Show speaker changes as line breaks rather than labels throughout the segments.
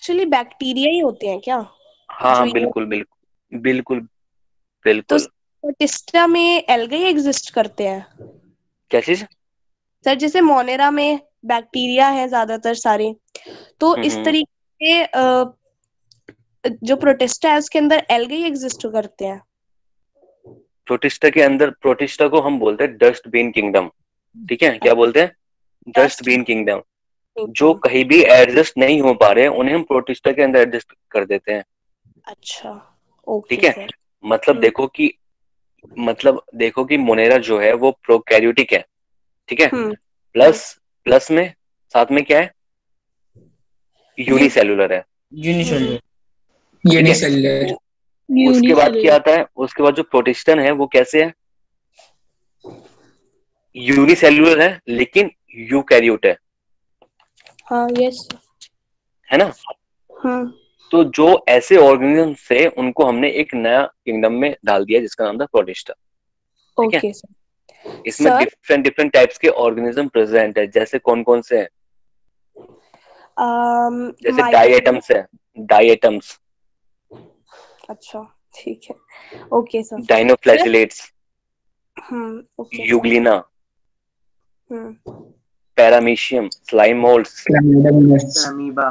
Actually bacteria ही होते हैं क्या?
हाँ
जो
हाँ,
ये
बिल्कुल बिल्कुल बिल्कुल
तो
बिल्कुल।
प्रोटिस्टा में एल्गाई एग्जिस्ट करते हैं?
क्या चीज?
सर जैसे मोनेरा में बैक्टीरिया है ज्यादातर सारे, तो इस
हम्म।
तरीके के जो प्रोटिस्टा है उसके अंदर एल्गाई एग्जिस्ट करते हैं?
प्रोटिस्टा के अंदर, प्रोटिस्टा को हम बोलते हैं डस्टबिन किंगडम। ठीक है, क्या बोलते हैं?
Test
dustbin kingdom. जो
एकदम।
कहीं भी एडजस्ट नहीं हो पा रहे हैं उन्हें हम प्रोटिस्टा के अंदर एडजस्ट कर देते हैं।
अच्छा।
ठीक
ओके
है,
सर।
मतलब
हम्म।
देखो कि मोनेरा जो है वो प्रोकैरियोटिक है। ठीक है,
हम्म। हम्म।
प्लस प्लस में साथ में क्या है?
यू।
यूनिसेल्युलर है।
हम्म।
यूनिसेलुलर।
ठीक है,
यूनिसेलुलर।
उसके बाद क्या
यूनिसेलुलर।
आता है? उसके बाद जो प्रोटिस्टन है वो कैसे है? यूनिसेल्युलर है लेकिन यूकैरियोट है।
हाँ यस।
है ना?
हम्म।
तो जो ऐसे ऑर्गेनिज्म थे उनको हमने एक नया किंगडम में डाल दिया जिसका नाम था प्रोटिस्टा। ठीक है,
ओके सर।
इसमें
सर
डिफरेंट डिफरेंट टाइप्स के ऑर्गेनिज्म प्रेजेंट है। जैसे कौन कौन से हैं? जैसे
माइक्रो।
डाइएटम्स है, डाइएटम्स,
अच्छा ठीक है। Okay sir. Sir.
Dinoflagellates,
okay sir.
Euglena,
hmm.
Paramecium, slime moulds.
Amoeba.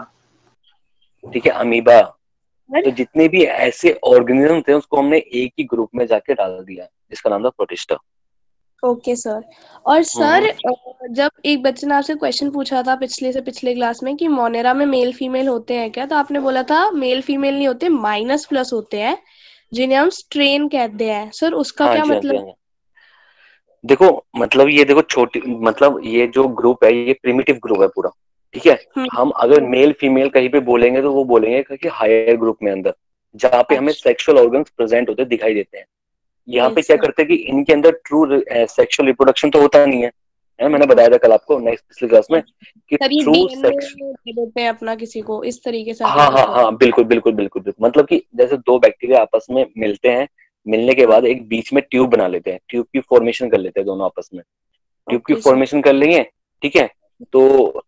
ठीक है, अमीबा।
सर।
तो जितने भी ऐसे ऑर्गेनिज्म थे उसको हमने एक ही ग्रुप में जाके डाल दिया जिसका नाम था प्रोटिस्टा।
Okay sir. और सर
हम्म।
जब एक बच्चे ने आपसे क्वेश्चन पूछा था पिछले से पिछले क्लास में कि मोनेरा में मेल फीमेल होते हैं क्या, तो आपने बोला था मेल फीमेल नहीं होते, माइनस प्लस होते हैं जिन्हें हम स्ट्रेन कहते हैं। सर उसका
हाँ
क्या
जी, हाँ जी,
मतलब?
हाँ जी। देखो, मतलब ये देखो छोटी, मतलब ये जो ग्रुप है ये प्रिमिटिव ग्रुप है पूरा। ठीक है,
हम्म।
हम अगर मेल फीमेल कहीं पे बोलेंगे तो वो बोलेंगे कि हायर ग्रुप में अंदर, जहाँ पे हमें
अच्छा।
सेक्सुअल ऑर्गन्स प्रेजेंट होते दिखाई देते हैं। यहाँ पे
यस
क्या
सर।
करते हैं कि इनके अंदर ट्रू सेक्सुअल रिप्रोडक्शन तो होता नहीं है। मैंने
हाँ
बताया था कल आपको नेक्स्ट पिछली क्लास में कि
सर, ये
ट्रू
डीएनए
सेक्स।
दे देते हैं अपना किसी को, इस तरीके से आपने
हाँ हाँ
कुछ बोला।
हाँ, बिल्कुल बिल्कुल बिल्कुल बिल्कुल, मतलब कि जैसे दो बैक्टीरिया आपस में मिलते हैं, मिलने के
हाँ।
बाद एक बीच में ट्यूब बना लेते हैं, ट्यूब की फॉर्मेशन कर लेते हैं दोनों आपस में। ट्यूब की
ओके सर।
फॉर्मेशन कर लेंगे। ठीक है, तो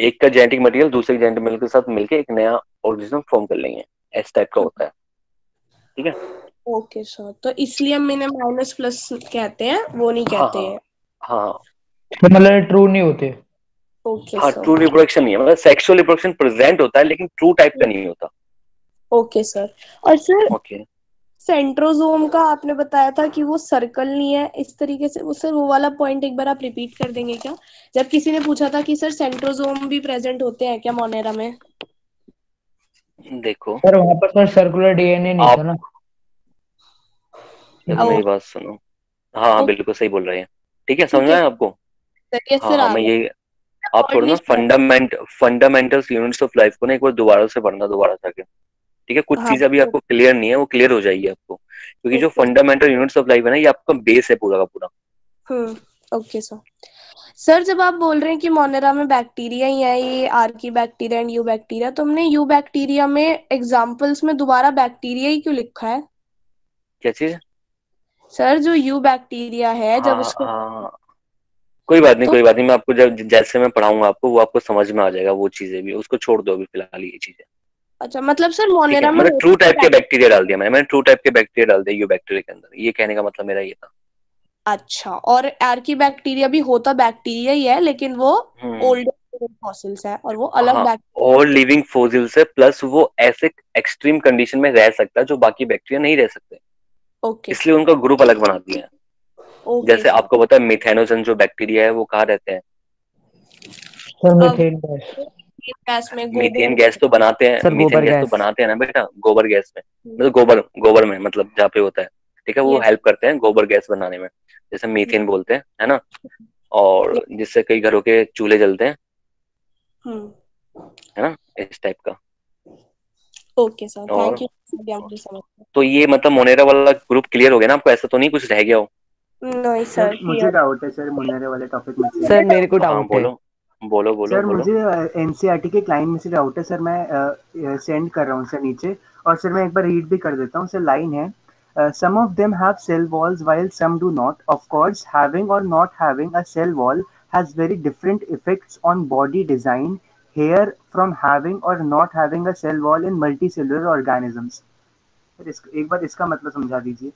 एक का जेनेटिक मटेरियल दूसरे जेनेटिक मटेरियल के साथ मिलके एक नया ऑर्गेनिज्म फॉर्म कर लेंगे। इस टाइप का होता है। ठीक है।
ओके सर, तो इसलिए हम इन्हें माइनस प्लस कहते हैं, वो नहीं
हाँ
कहते
हाँ
हैं?
हाँ
तो मतलब ट्रू नहीं होते।
ओके
हाँ,
सर।
ट्रू रिप्रोडक्शन नहीं है, मतलब सेक्सुअल रिप्रोडक्शन प्रेजेंट होता है लेकिन ट्रू टाइप का नहीं होता।
Okay sir. और सर
ओके।
सेंट्रोजोम का आपने बताया था कि वो सर्कल नहीं है इस तरीके से, वो सर वो वाला पॉइंट एक बार आप रिपीट कर देंगे क्या? जब किसी ने पूछा था कि सर सेंट्रोजोम भी प्रेजेंट होते हैं क्या मोनेरा में?
देखो
सर वहां पर सर सर्कुलर डीएनए नहीं था
आप,
ना।
देखो
ओ,
मेरी बात सुनो। हाँ हाँ,
ओके
बिल्कुल सही बोल रहे हैं। ठीक है, समझ
ठीक
में
है
आया आपको?
सर, ये
हाँ
सर
हाँ,
आ
मैं
गया।
ये, आप
वर्ड
थोड़ा
नहीं
ना
सुना।
फंडामेंटल्स यूनिट्स ऑफ लाइफ को ना एक बार दोबारा से पढ़ना, दोबारा जाके। ठीक है, कुछ
हाँ।
चीज अभी आपको क्लियर नहीं है, वो क्लियर हो जाएगी आपको, क्योंकि जो
okay.
Fundamental units of life है ना ये आपका बेस है पूरा का पूरा।
Okay sir. सर जब आप बोल रहे हैं कि मोनेरा में बैक्टीरिया ही है, ये Archie bacteria and you bacteria, तो हमने यू बैक्टीरिया में एग्जाम्पल्स में दोबारा बैक्टीरिया ही क्यों लिखा है?
क्या चीज?
सर जो यू बैक्टीरिया है
हाँ
जब
हाँ
उसको,
हाँ, कोई बात नहीं
तो
कोई बात नहीं, मैं आपको जब जैसे मैं पढ़ाऊंगा आपको वो आपको समझ में आ जाएगा, वो चीजें भी उसको छोड़ दो अभी फिलहाल ये चीजें।
अच्छा मतलब सर
ठीक है,
मोनेरा में
मतलब ट्रू टाइप
होता
के
है।
बैक्टीरिया डाल दिया मैंने ट्रू टाइप के बैक्टीरिया डाल दिया यू बैक्टीरिया के अंदर, ये कहने का मतलब मेरा ये था।
अच्छा, और आर्की बैक्टीरिया भी होता बैक्टीरिया ही है लेकिन वो
हम्म।
ओल्ड फॉसिल्स है और वो अलग
हाँ, और
बैक्टीरिया।
लिविंग फोसिल से, प्लस वो ऐसे एक्सट्रीम कंडीशन में रह सकता है जो बाकी बैक्टीरिया नहीं रह सकते,
ओके
इसलिए उनका ग्रुप अलग बना दिया है।
ओके
जैसे
सर।
आपको पता है मिथेनोजन जो बैक्टीरिया है वो कहाँ रहते हैं?
सर
अब
मीथेन गैस।
गैस में, गोबर
मीथेन
में।
गैस तो बनाते हैं,
सर
मीथेन
गोबर
गैस तो
गैस।
बनाते हैं ना बेटा, गोबर गैस में, मतलब गोबर, गोबर में मतलब जहाँ पे होता है। ठीक है, वो
यस।
हेल्प करते हैं गोबर गैस बनाने में, जैसे मीथेन बोलते हैं, है ना? और जिससे कई घरों के चूल्हे जलते हैं,
हम्म।
है ना, इस टाइप का।
ओके सर,
और
थैंक यू। मुझे समझ
तो ये मतलब मोनेरा वाला ग्रुप क्लियर हो गया ना आपको? ऐसा तो नहीं कुछ रह गया हो?
नहीं
सर
सर
मुझे
क्लियर।
डाउट है सर मुन्नेरे वाले टॉपिक में से।
सर मेरे को
हाँ
डाउट है।
बोलो बोलो बोलो
सर
बोलो।
मुझे एनसीईआरटी के क्लाइंट में से डाउट है सर, मैं सेंड कर रहा हूँ सर नीचे, और सर मैं एक बार रीड भी कर देता हूँ सर। लाइन है, some of them have cell walls while some do not. Of course, having or not having a cell wall has very different effects on body design, here from having or not having a cell wall in multicellular organisms. एक बार इसका मतलब समझा दीजिए।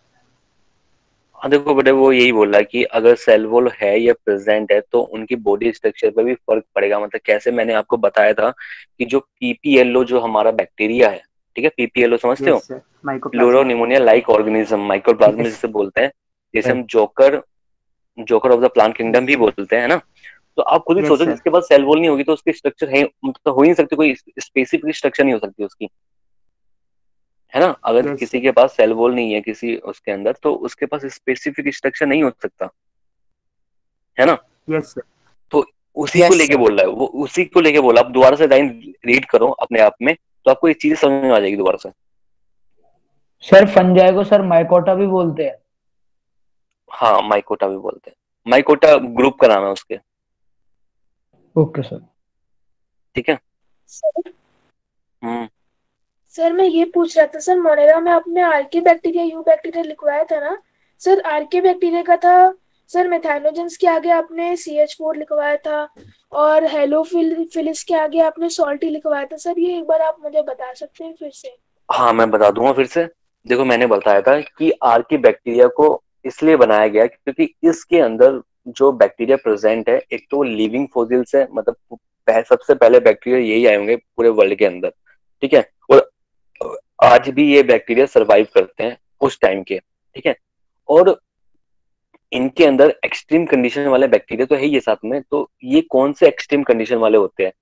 हाँ देखो बेटे, वो यही बोल रहा है कि अगर सेल वॉल है या प्रेजेंट है तो उनकी बॉडी स्ट्रक्चर पर भी फर्क पड़ेगा। मतलब कैसे, मैंने आपको बताया था कि जो पीपीएलओ जो हमारा बैक्टीरिया है, ठीक है, पीपीएलओ समझते हो,
yes sir, mycoplasma.
Pleuropneumonia like organism, माइक्रोप्लाज्म
yes
जिसे बोलते हैं, जिसे हम joker joker of the plant kingdom भी बोलते हैं ना। तो आप खुद ही
यस
सोचो,
सर।
जिसके पास सेल वॉल नहीं होगी तो उसकी स्ट्रक्चर है मतलब हो ही नहीं सकती, कोई स्पेसिफिक स्ट्रक्चर नहीं हो सकती उसकी, है ना। अगर
यस
किसी
सर।
के पास सेल वॉल नहीं है किसी उसके अंदर, तो उसके पास स्पेसिफिक स्ट्रक्चर नहीं हो सकता, है ना।
Yes sir.
तो उसी को
यस
लेके
सर।
बोल रहा है वो, उसी को लेके बोला। आप दोबारा से लाइन रीड करो अपने आप में, तो आपको ये चीज समझ में आ जाएगी दोबारा से।
सर फंजाई को सर माइकोटा भी बोलते हैं।
हाँ, माइकोटा भी बोलते हैं, माइकोटा ग्रुप का नाम है उसके,
ओके सर।
ठीक है।
सर
हम्म
सर मैं ये पूछ रहा था सर, मोनेरा में आपने आर्के बैक्टीरिया यू बैक्टीरिया लिखवाया था ना सर? आर्के बैक्टीरिया का था सर मेथानोजेंस के आगे आपने CH4 लिखवाया था, और हेलोफिलिस के आगे आपने सॉल्टी लिखवाया था सर। ये एक बार आप मुझे बता सकते हैं फिर से?
हाँ, मैं बता दूंगा फिर से। देखो, मैंने बताया था कि आर्की बैक्टीरिया को इसलिए बनाया गया क्योंकि इसके अंदर जो बैक्टीरिया प्रेजेंट है, एक तो लिविंग फोसिल्स है, मतलब सबसे पहले बैक्टीरिया यही आए होंगे पूरे वर्ल्ड के अंदर, ठीक है। और आज भी ये बैक्टीरिया सरवाइव करते हैं उस टाइम के, ठीक है। और इनके अंदर एक्सट्रीम कंडीशन वाले बैक्टीरिया तो है ही है साथ में। तो ये कौन से एक्सट्रीम कंडीशन वाले होते हैं,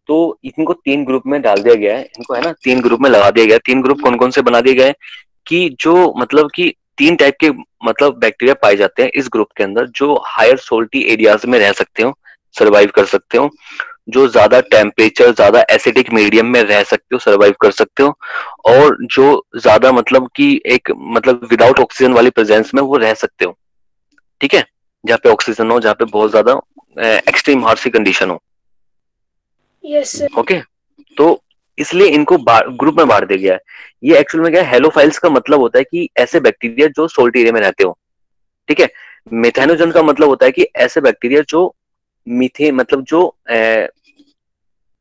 तो इनको 3 ग्रुप में डाल दिया गया है, इनको है ना 3 ग्रुप में लगा दिया गया है। 3 ग्रुप कौन कौन से बना दिए गए, कि जो मतलब कि 3 टाइप के मतलब बैक्टीरिया पाए जाते हैं इस ग्रुप के अंदर, जो हायर सोल्टी एरियाज में रह सकते हो, सरवाइव कर सकते हो, जो ज्यादा टेम्परेचर ज्यादा एसिडिक मीडियम में रह सकते हो, सरवाइव कर सकते हो, और जो ज्यादा मतलब कि एक मतलब विदाउट ऑक्सीजन वाली प्रेजेंस में वो रह सकते हो, ठीक है। जहाँ पे ऑक्सीजन हो, जहाँ पे बहुत ज्यादा एक्सट्रीम हार्श की कंडीशन हो,
यस सर।
ओके। तो इसलिए इनको ग्रुप में बांट दिया गया है। ये एक्चुअल में क्या है, हेलोफाइल्स का मतलब होता है कि ऐसे बैक्टीरिया जो सोल्ट एरिया में रहते हो, ठीक है। मेथेनोजन का मतलब होता है कि ऐसे बैक्टीरिया जो मीथे मतलब जो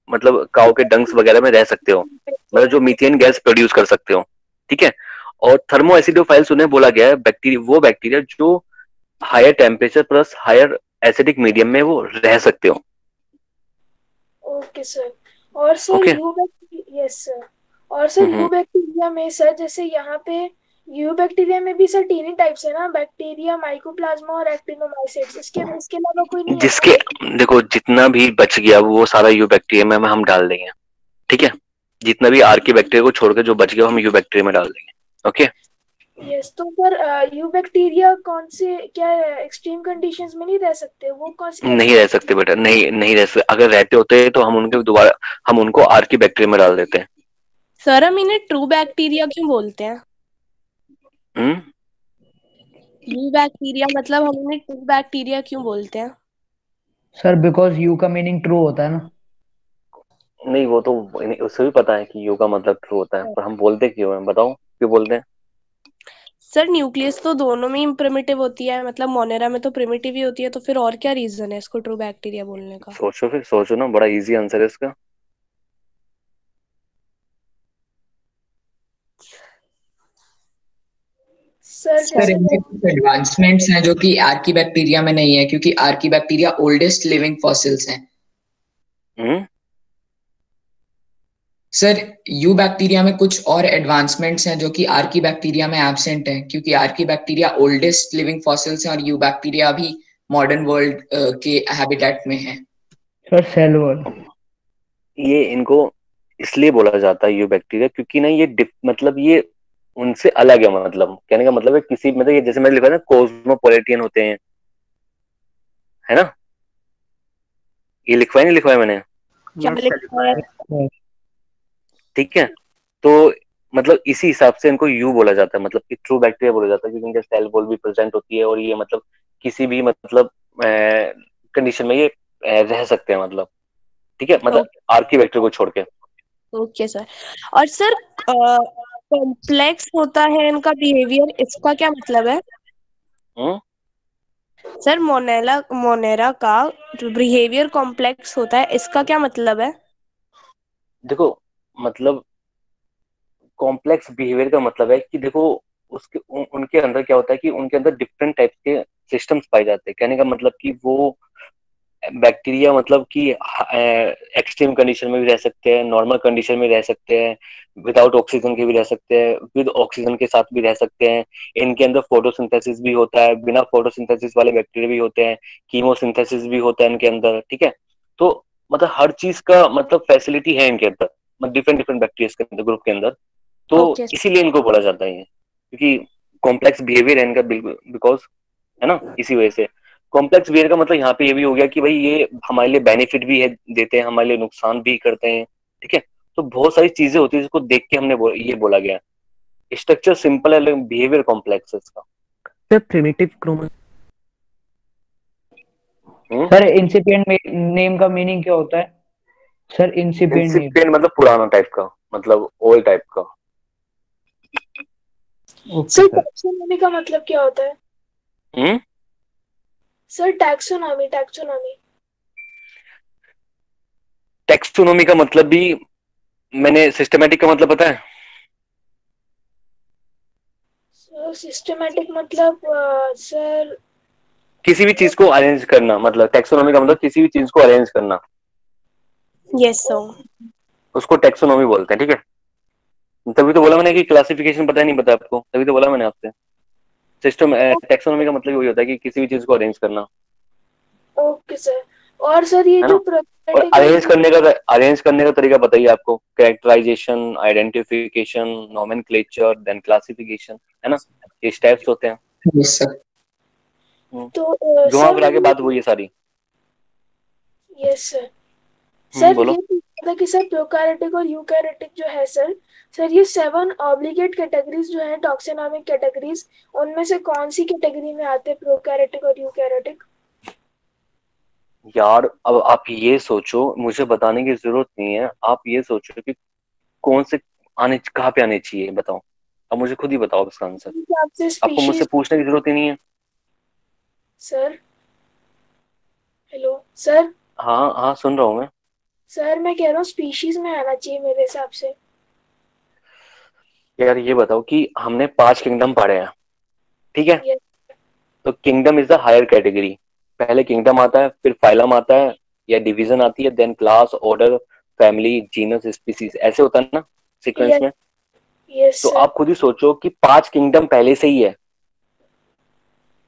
मतलब काऊ के डंग्स वगैरह में रह सकते हो, मतलब जो मीथेन गैस प्रोड्यूस कर सकते हो, ठीक है। और थर्मो एसिडोफाइल्स उन्हें बोला गया है बैक्टीरिया, वो बैक्टीरिया जो higher temperature plus higher acidic medium में वो रह सकते हो,
ओके सर। और sir
okay.
Eubacteria, yes sir. और सर यू बैक्टीरिया में सर, जैसे यहाँ पे यू बैक्टीरिया में भी सर तीन ही टाइप्स है ना, बैक्टीरिया, माइकोप्लाज्मा और एक्टिनोमाइसेट्स। इसके अलावा कोई नहीं है क्या
जिसके
सर?
देखो, जितना भी बच गया वो सारा यू बैक्टीरिया में हम डाल देंगे, ठीक है। जितना भी आर के बैक्टीरिया को छोड़ के जो बच गया हम यू बैक्टीरिया में डाल देंगे, ओके।
यस, तो सर यू बैक्टीरिया कौन से, क्या एक्सट्रीम कंडीशंस में नहीं रह सकते? वो कौन से
नहीं रह सकते बेटा, नहीं नहीं रह सकते। अगर रहते होते तो हम उनके दोबारा हम उनको आर के बैक्टीरिया में डाल देते हैं।
सर हम इन्हें ट्रू बैक्टीरिया क्यों बोलते हैं?
हम्म
ट्रू बैक्टीरिया मतलब हम इन्हें ट्रू बैक्टीरिया क्यों बोलते हैं?
सर बिकॉज यू का मीनिंग ट्रू होता है ना।
नहीं, वो तो उससे भी पता है कि यू का मतलब ट्रू होता है, पर हम बोलते क्यों हैं, बताओ क्यों बोलते हैं।
सर न्यूक्लियस तो दोनों में ही प्रिमिटिव होती है, मतलब मोनेरा में तो प्रिमिटिव ही होती है, तो फिर और क्या रीजन है इसको ट्रू बैक्टीरिया बोलने का?
सोचो, फिर सोचो ना, बड़ा इजी आंसर है इसका।
सर
सर
जैसे
इनके कुछ एडवांसमेंट्स हैं जो कि आर्की बैक्टीरिया में नहीं है, क्योंकि archaebacteria oldest living fossils हैं।
हम्म
सर यू बैक्टीरिया में कुछ और एडवांसमेंट्स हैं जो कि आर्की बैक्टीरिया में एब्सेंट हैं, क्योंकि archaebacteria oldest living fossils हैं और यू बैक्टीरिया अभी मॉडर्न वर्ल्ड के हैबिटेट में है।
Sir cell wall.
ये इनको इसलिए बोला जाता है यू बैक्टीरिया क्योंकि ना ये मतलब ये उनसे अलग है। मतलब कहने का मतलब है किसी मतलब ये जैसे मैंने लिखा ना कॉस्मोपोलिटियन होते हैं, है ना। ये लिखवाया नहीं लिखवाया मैंने,
क्या
यस सर,
लिखा है?
ठीक है। तो मतलब इसी हिसाब से इनको यू बोला जाता है, मतलब कि ट्रू बैक्टीरिया बोला जाता है, क्योंकि इनके सेल वॉल भी प्रेजेंट होती है और ये मतलब किसी भी मतलब कंडीशन में ये रह सकते हैं, मतलब ठीक है, मतलब आर्की बैक्टीरिया को छोड़ के।
Okay sir. और सर कॉम्प्लेक्स होता है इनका बिहेवियर, इसका क्या मतलब है?
हम्म
सर मोनेरा का जो बिहेवियर कॉम्प्लेक्स होता है, इसका क्या मतलब है?
देखो मतलब कॉम्प्लेक्स बिहेवियर का मतलब है कि देखो उनके अंदर क्या होता है कि उनके अंदर डिफरेंट टाइप के सिस्टम्स पाए जाते हैं। कहने का मतलब कि वो बैक्टीरिया मतलब कि एक्सट्रीम कंडीशन में भी रह सकते हैं, नॉर्मल कंडीशन में रह सकते हैं, विदाउट ऑक्सीजन के भी रह सकते हैं, विद ऑक्सीजन के साथ भी रह सकते हैं। इनके अंदर फोटोसिंथेसिस भी होता है, बिना फोटोसिंथेसिस वाले बैक्टीरिया भी होते हैं, कीमोसिंथेसिस भी होता है इनके अंदर। ठीक है, तो मतलब हर चीज का मतलब फैसिलिटी है इनके अंदर, मतलब डिफरेंट डिफरेंट बैक्टीरिया के अंदर, ग्रुप के अंदर। तो
ओके
इसीलिए इनको बोला जाता है ये, क्योंकि कॉम्प्लेक्स बिहेवियर है इनका, बिल्कुल बिकॉज, है ना, इसी वजह से। कॉम्प्लेक्स बिहेवियर का मतलब यहाँ पे ये भी हो गया कि भाई ये हमारे लिए बेनिफिट भी है, देते हैं, हमारे लिए नुकसान भी करते हैं। ठीक है, तो बहुत सारी चीजें होती है जिसको देख के हमने ये बोला गया। स्ट्रक्चर सिंपल है लेकिन बिहेवियर कॉम्प्लेक्स है इसका।
Sir primitive chromosome,
sir incipient name का मीनिंग क्या होता है? Sir incipient name.
इंसिपिएंट मतलब पुराना टाइप का, मतलब ओल्ड टाइप का।
Okay
sir
sir.
टैक्सोनॉमी का मतलब क्या होता है?
हम्म
सर टैक्सोनॉमी टैक्सोनॉमी
टेक्सोनोमी का मतलब भी मैंने, सिस्टमेटिक का मतलब पता है?
सिस्टमैटिक मतलब सर
किसी भी चीज को अरेंज करना, मतलब टेक्सोनोमी का मतलब किसी भी चीज को अरेंज करना,
यस सर।
उसको टेक्सोनोमी बोलते हैं। ठीक है, तभी तो बोला मैंने कि क्लासिफिकेशन पता नहीं पता आपको, तभी तो बोला मैंने आपसे। सिस्टम टेक्सोनोमी का मतलब वही होता है कि किसी भी चीज को अरेंज करना,
ओके सर। और सर ये
है
जो
ना। और
प्रोबेबिलिटी
अरेंज करने का तरीका बताइए आपको, characterization, identification, nomenclature, then classification, है ना, ये स्टेप्स होते हैं।
Yes sir.
तो
घुमा
सर
फिरा के
मैंने
बात वही है सारी।
Yes sir. सर
बोलो।
ये पूछा था कि सर प्रोकैरियोटिक और यूकैरियोटिक जो है सर, सर ये 7 ऑब्लिगेट कैटेगरीज जो है टॉक्सिनॉमिक कैटेगरीज, उनमें से कौन सी कैटेगरी में आते हैं प्रोकैरियोटिक और यूकैरियोटिक?
यार अब आप ये सोचो, मुझे बताने की जरूरत नहीं है, आप ये सोचो कि कौन से आने, कहाँ पे आने चाहिए, बताओ। अब मुझे खुद ही बताओ इसका आंसर,
आपसे
आपको मुझसे
स्पीशीज
पूछने की जरूरत ही नहीं है।
Sir, hello sir.
हाँ हाँ, सुन रहा हूँ मैं।
सर मैं कह रहा हूँ स्पीशीज में आना चाहिए मेरे हिसाब से।
यार ये बताओ कि हमने 5 किंगडम पढ़े हैं, ठीक है,
यस
तो kingdom is the higher category. पहले किंगडम आता है, फिर फाइलम आता है या डिवीजन आती है, then class, order, family, genus, species, ऐसे होता है ना सीक्वेंस
यस
में।
यस
तो
सर।
आप खुद ही सोचो कि 5 किंगडम पहले से ही है।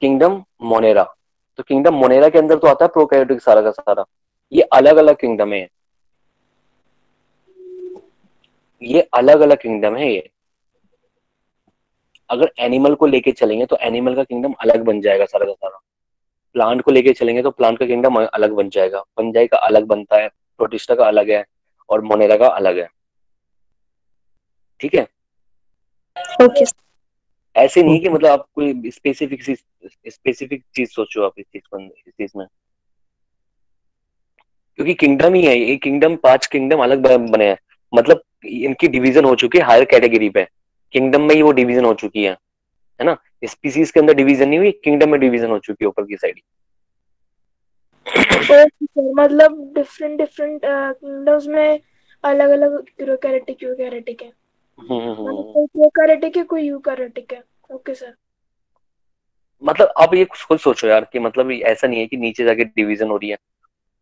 किंगडम मोनेरा, तो किंगडम मोनेरा के अंदर तो आता है प्रोकैरियोटिक सारा का सारा। ये अलग अलग किंगडम है, ये अलग अलग किंगडम है ये। अगर एनिमल को लेके चलेंगे तो एनिमल का किंगडम अलग बन जाएगा सारा का सारा। प्लांट को लेके चलेंगे तो प्लांट का किंगडम अलग बन जाएगा, फंजाई का अलग बनता है, प्रोटिस्टा का अलग है, और मोनेरा का अलग है। ठीक है,
ओके
ऐसे नहीं कि
ओके
मतलब आप कोई स्पेसिफिक चीज सोचो आप इस चीज में, क्योंकि किंगडम ही है ये किंगडम, 5 किंगडम अलग बने हैं, मतलब इनकी डिवीजन हो चुकी है हायर कैटेगरी पे। किंगडम में ही वो डिवीजन हो चुकी है ना। स्पीसीज के अंदर डिवीजन नहीं हुई, किंगडम में डिवीजन हो चुकी है ऊपर की साइड।
ओके सर, मतलब डिफरेंट डिफरेंट किंगडम्स में अलग अलग प्रोकैरियोटिक यूकैरियोटिक है। मतलब कोई प्रोकैरियोटिक है कोई यूकैरियोटिक है। Okay sir.
मतलब आप ये खुद सोचो यार कि मतलब ये ऐसा नहीं है कि नीचे जाके डिवीजन हो रही है,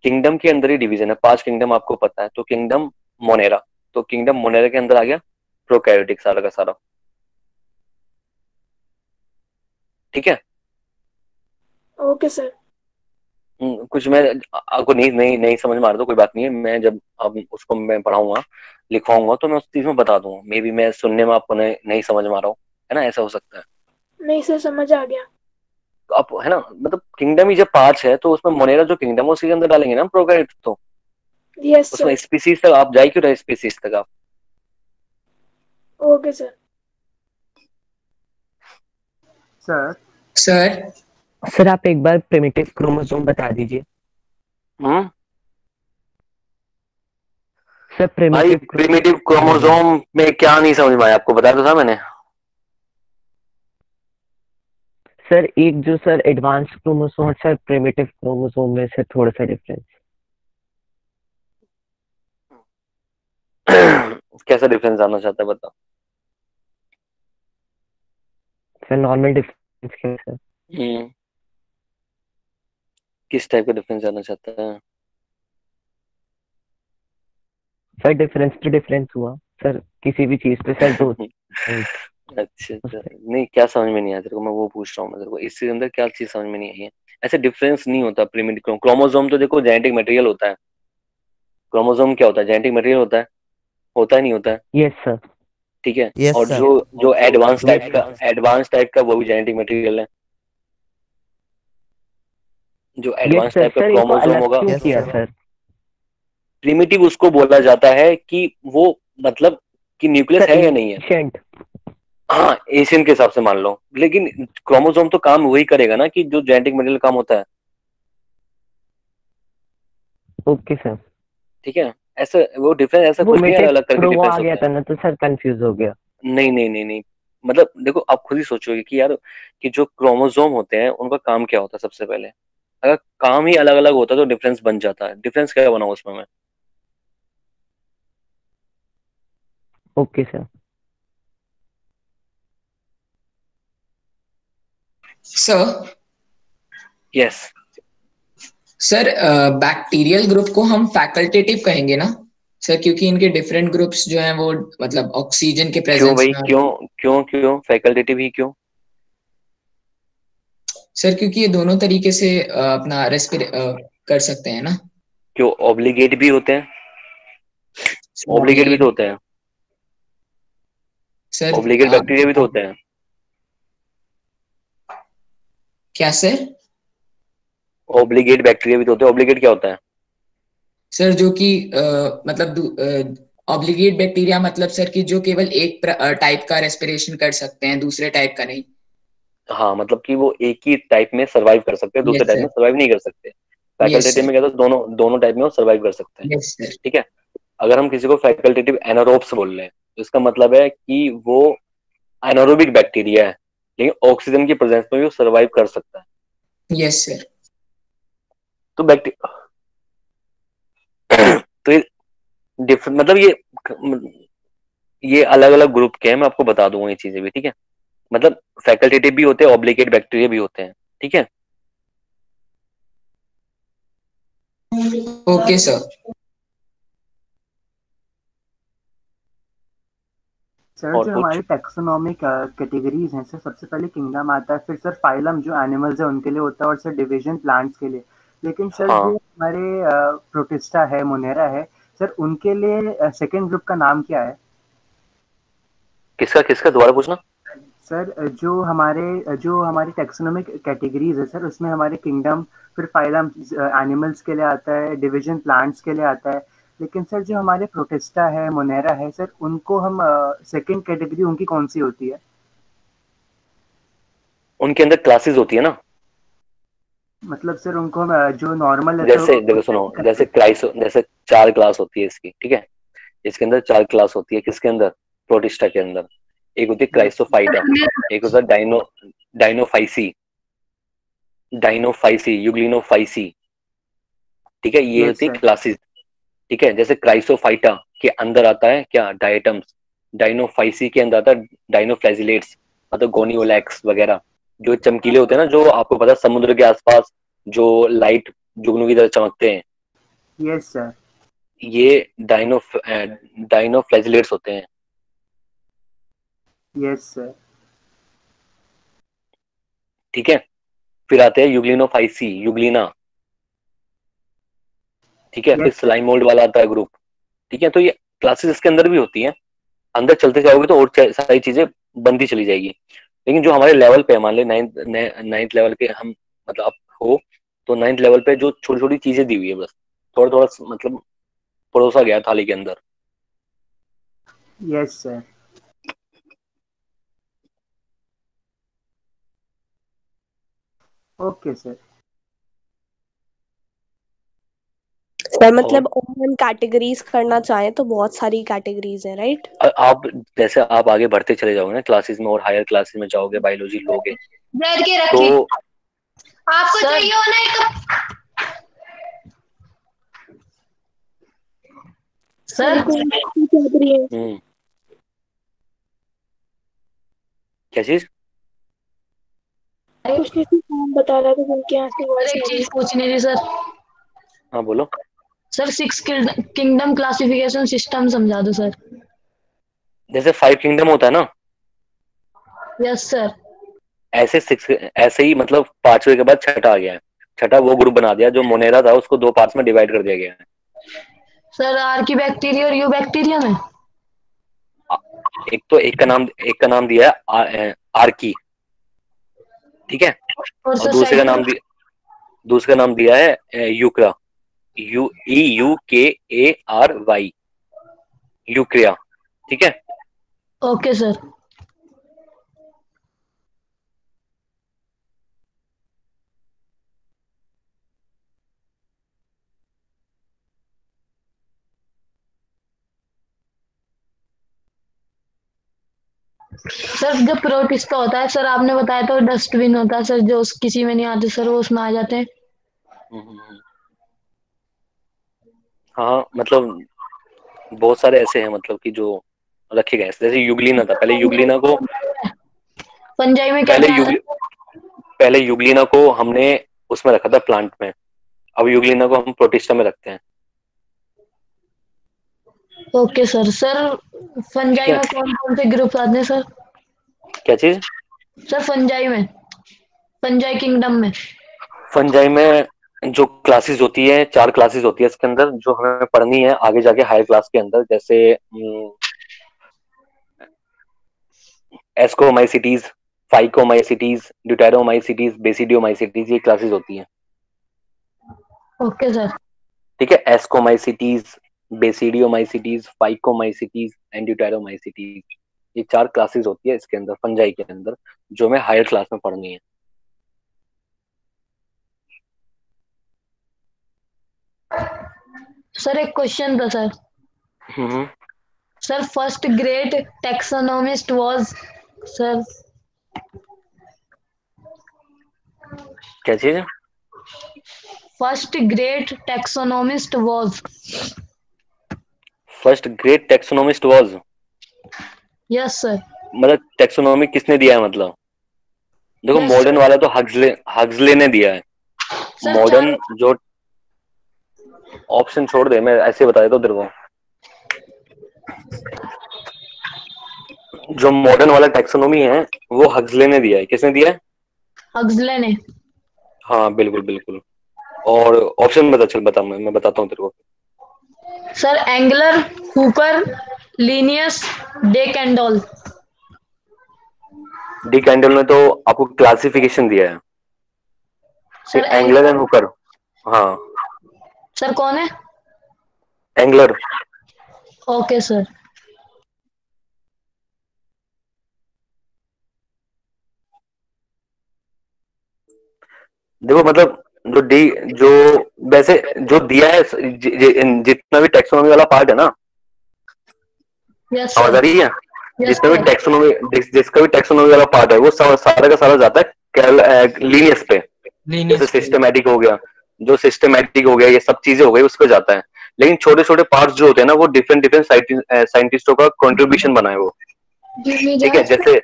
किंगडम के अंदर ही डिवीजन है। 5 किंगडम आपको पता है, तो किंगडम मोनेरा, तो किंगडम मोनेरा के अंदर आ गया प्रोकैरियोटिक सारा का सारा। ठीक है।
Okay sir.
कुछ मैं आपको नहीं नहीं नहीं समझ में आ रहा तो कोई बात नहीं है, मैं जब अब उसको मैं पढ़ाऊंगा, लिखवाऊंगा, तो मैं उस चीज में बता दूंगा। मे बी मैं सुनने में आपको नहीं समझ में आ रहा हूँ, है ना, ऐसा हो सकता है।
नहीं सर, समझ आ गया।
तो आप, है ना, मतलब किंगडम ही जब 5 है तो उसमें मोनेरा जो किंगडम है उसी के अंदर डालेंगे ना प्रोकैरियोट, तो
यस
उसमें
सर।
स्पीसीज तक आप जाए क्यों रहे, स्पीसीज तक आप।
Okay sir.
Sir
sir
sir आप एक बार प्रिमिटिव क्रोमोसोम बता दीजिए।
हम्म
सर
भाई
प्रिमिटिव
प्रिमिटिव
क्रोमोसोम।
क्रोमोसोम में क्या नहीं समझ में आया आपको, बताया तो था मैंने।
सर एक जो sir advance chromosome sir primitive chromosome में से थोड़ा सा डिफरेंस।
कैसा डिफरेंस जानना चाहता है बता।
सर नॉर्मल डिफरेंस क्या है सर?
किस टाइप का डिफरेंस जानना चाहता है?
सर डिफरेंस तो डिफरेंस हुआ सर, किसी भी चीज पे सर दो
अच्छा अच्छा, नहीं क्या समझ में नहीं आया तेरे को, मैं वो पूछ रहा हूँ मैं तेरे को, इसके अंदर क्या चीज समझ में नहीं आई है। ऐसे डिफरेंस नहीं होता प्रिमिटिव क्रोमोसोम तो देखो जेनेटिक मटेरियल होता है। क्रोमोसोम क्या होता है? जेनेटिक मटेरियल होता है नहीं होता है?
Yes sir.
ठीक है।
यस
और
सर।
जो जो एडवांस टाइप का वो भी जेनेटिक मटेरियल है। जो
यस
एडवांस
सर।
टाइप का
सर इनको
क्रोमोसोम
अलग
होगा,
क्यों
यस
किया
सर।
सर?
प्रिमिटिव उसको बोला जाता है कि वो मतलब कि न्यूक्लियस
सर
है या नहीं है।
एंशिएंट।
हाँ एशियन के हिसाब से मान लो, लेकिन क्रोमोसोम तो काम वही करेगा ना कि जो जेनेटिक मटेरियल काम होता है।
Okay sir.
ठीक है। ऐसा वो डिफरेंस ऐसा
वो
कुछ नहीं, अलग
मिटेक
अलग करके
प्रो
डिफरेंस
आ गया
होता है।
था ना तो सर कंफ्यूज हो गया।
नहीं नहीं नहीं नहीं, मतलब देखो आप खुद ही सोचोगे कि यार कि जो क्रोमोसोम होते हैं उनका काम क्या होता है सबसे पहले। अगर काम ही अलग अलग होता तो डिफरेंस बन जाता है। डिफरेंस क्या बनाऊं उसमें मैं?
Okay sir.
Sir
yes.
Sir bacterial group को हम फैकल्टेटिव कहेंगे ना सर, क्योंकि इनके डिफरेंट ग्रुप्स जो हैं वो मतलब ऑक्सीजन के
क्यों
प्रेजेंस
भाई,
में।
क्यों क्यों क्यों फैकल्टेटिव ही क्यों?
सर क्योंकि ये दोनों तरीके से अपना कर सकते हैं ना
क्यों ऑब्लिगेट भी होते हैं?
सर।
ऑब्लिगेट भी तो होते हैं।
सर
ऑब्लिगेट बैक्टीरिया भी तो होते हैं।
क्या सर?
ऑब्लिगेट बैक्टीरिया भी तो होते हैं। ऑब्लिगेट क्या होता है?
सर जो कि मतलब ऑब्लिगेट बैक्टीरिया मतलब सर कि जो केवल एक टाइप का रेस्पिरेशन कर सकते हैं, दूसरे टाइप का नहीं।
हाँ मतलब कि वो एक ही टाइप में सरवाइव कर सकते हैं, दूसरे
यस
टाइप में
सर।
सरवाइव नहीं कर सकते।
Yes
facultative
sir.
में क्या होता है, दोनों दोनों टाइप में वो सरवाइव कर सकते हैं।
Yes sir.
ठीक है। अगर हम किसी को फैकल्टेटिव एनारोब्स बोल रहे हैं तो इसका मतलब है कि वो एनारोबिक बैक्टीरिया है, लेकिन ऑक्सीजन की प्रेजेंस में भी वो सरवाइव कर सकता है।
Yes sir.
तो तो ये डिफरेंट मतलब ये अलग अलग ग्रुप के हैं, मैं आपको बता दूंगा ये चीजें भी। ठीक है। मतलब फैकल्टेटिव भी होते हैं, ऑब्लिगेट बैक्टीरिया भी होते हैं। ठीक है।
Okay sir.
सर
और
जो
पूछ।
हमारी टैक्सोनॉमिक कैटेगरीज हैं सर, सबसे पहले किंगडम आता है, फिर सर फाइलम जो एनिमल्स है उनके लिए होता है, और सर डिवीजन प्लांट्स के लिए। लेकिन सर जो
हाँ
हमारे प्रोटिस्टा है, मोनेरा है सर, उनके लिए सेकेंड ग्रुप का नाम क्या है?
किसका किसका दोबारा पूछना।
सर जो हमारी टैक्सोनॉमिक कैटेगरीज है सर, उसमें हमारे किंगडम, फिर फाइलम एनिमल्स के लिए आता है, डिवीजन प्लांट्स के लिए आता है। लेकिन सर जो हमारे प्रोटिस्टा है, मोनेरा है सर, उनको हम सेकंड कैटेगरी उनकी कौन सी होती है?
उनके अंदर क्लासेस होती है ना।
मतलब सर उनको हम जो नॉर्मल है तो
जैसे देखो सुनो, जैसे 4 क्लास होती है इसकी। ठीक है। इसके अंदर 4 क्लास होती है, किसके अंदर? प्रोटिस्टा के अंदर। एक होती है
यस।
क्राइसोफाइटा, एक होता है डाइनोफाइसी, यूग्लिनोफाइसी। ठीक है, ये
यस
होती है
सर।
क्लासेस। ठीक है। जैसे क्राइसोफाइटा के अंदर आता है क्या? डायटम्स। डाइनोफाइसी के अंदर आता है डाइनोफ्लैजिलेट्स, मतलब गोनियोलैक्स वगैरह, जो चमकीले होते हैं ना, जो आपको पता है समुद्र के आसपास जो लाइट जुगनू की तरह चमकते हैं,
यस सर।
ये डाइनोफ्लैजिलेट्स होते हैं।
Yes sir.
ठीक है। फिर आते हैं यूग्लिनोफाइसी, यूग्लिना। ठीक है। फिर
यस सर।
स्लाइम मोल्ड वाला आता है ग्रुप। ठीक है। तो ये क्लासेस इसके अंदर भी होती हैं। अंदर चलते जाओगे तो और सारी चीजें बनती चली जाएगी। लेकिन जो हमारे लेवल पे है, मान ले नाइन्थ लेवल के हम, मतलब आप हो, तो नाइन्थ लेवल पे जो छोटी छोटी चीजें दी हुई है, बस थोड़ा थोड़ा मतलब परोसा गया थाली के अंदर।
Yes sir. Okay sir.
Sir
और
मतलब और हम कैटेगरीज करना चाहें तो बहुत सारी कैटेगरीज है, राइट?
आप जैसे आप आगे बढ़ते चले जाओगे ना क्लासेस में, और हायर क्लासेस में जाओगे, बायोलॉजी लोगे,
बैठ के
तो
रखिए। आपको चाहिए हो ना एक
सर
क्या चीज?
कुछ नहीं काम बता रहा था उनके यहाँ से
सर एक चीज पूछनी थी सर।
हाँ बोलो।
सर 6 किंगडम क्लासिफिकेशन सिस्टम समझा दो सर।
जैसे 5 किंगडम होता है ना,
यस सर।
ऐसे ही मतलब 5वें के बाद छठा आ गया है। छठा वो ग्रुप बना दिया, जो मोनेरा था उसको 2 पार्ट्स में डिवाइड कर दिया गया है।
सर आर की बैक्टीरिया और यू बैक्टीरिया में
एक का नाम दिया है आर्की, ठीक है,
और
और
सर
दूसरे का नाम दिया है यूक्रा, UEUKARY, यूक्रिया, ठीक है।
Okay sir. सर जब प्रोटिस्टा होता है सर, आपने बताया तो डस्टबिन होता है सर, जो किसी में नहीं आते सर वो उसमें आ जाते हैं।
हाँ मतलब बहुत सारे ऐसे हैं मतलब कि जो रखे गए, जैसे युगलिना था, पहले युगलिना को
फंजाई में क्या
पहले
क्या आता
युग पहले युगलिना को हमने उसमें रखा था, प्लांट में। अब युगलिना को हम प्रोटिस्टा में रखते हैं।
है? Okay sir. सर
ठीक
फंजाई
है।
में कौन कौन से ग्रुप आते हैं सर?
क्या चीज?
सर फंजाई किंगडम में
फंजाई में जो क्लासेस होती है, 4 क्लासेस होती है इसके अंदर, जो हमें पढ़नी है आगे जाके हायर क्लास के अंदर, जैसे एस्कोमाइसिटीज, फाइकोमाइसिटीज, ड्यूटेरोमाइसिटीज, बेसिडियोमाइसिटीज, ये क्लासेस होती हैं।
Okay sir.
ठीक है, ascomycetes, basidiomycetes, phycomycetes and deuteromycetes, ये 4 क्लासेस होती है इसके अंदर, फंजाई के अंदर, जो हमें हायर क्लास में पढ़नी है।
सर एक क्वेश्चन था sir.
Hmm.
Sir first great taxonomist was sir.
क्या चीज?
First great taxonomist was.
First great taxonomist was,
yes sir.
मतलब टैक्सोनॉमी किसने दिया है? मतलब देखो,
यस
मॉडर्न
सर।
वाला तो हग्सले ने दिया है।
सर
मॉडर्न
चार
जो ऑप्शन छोड़ दे, मैं ऐसे बता देता हूँ तेरे को। जो मॉडर्न वाला टैक्सोनॉमी है वो हग्सले ने दिया है। किसने दिया है?
हक्सले ने।
हाँ बिल्कुल बिल्कुल। और ऑप्शन बता, चल बता, मैं बताता हूँ तेरे को।
Sir Engler, Hooker, Linnaeus, de Candolle.
De Candolle ने तो आपको क्लासिफिकेशन दिया है, फिर
सर
एंगलर एंड हुकर। हाँ,
सर कौन है?
एंगलर।
Okay sir.
देखो मतलब जो वैसे जो दिया है, जितना भी टैक्सोनॉमी वाला पार्ट है ना,
यस
आवाज आ
सर।
रही है?
यस
जितना भी
सर।
टैक्सोनॉमी जिसका भी टैक्सोनॉमी वाला पार्ट है वो सारा का सारा जाता है लीनियस पे। जैसे सिस्टमैटिक हो गया, जो सिस्टमैटिक हो गया, ये सब चीजें हो गई, उस पर जाता है। लेकिन छोटे छोटे पार्ट्स जो होते हैं ना, वो डिफरेंट डिफरेंट साइंटिस्टों का कंट्रीब्यूशन बना है वो। ठीक है, जैसे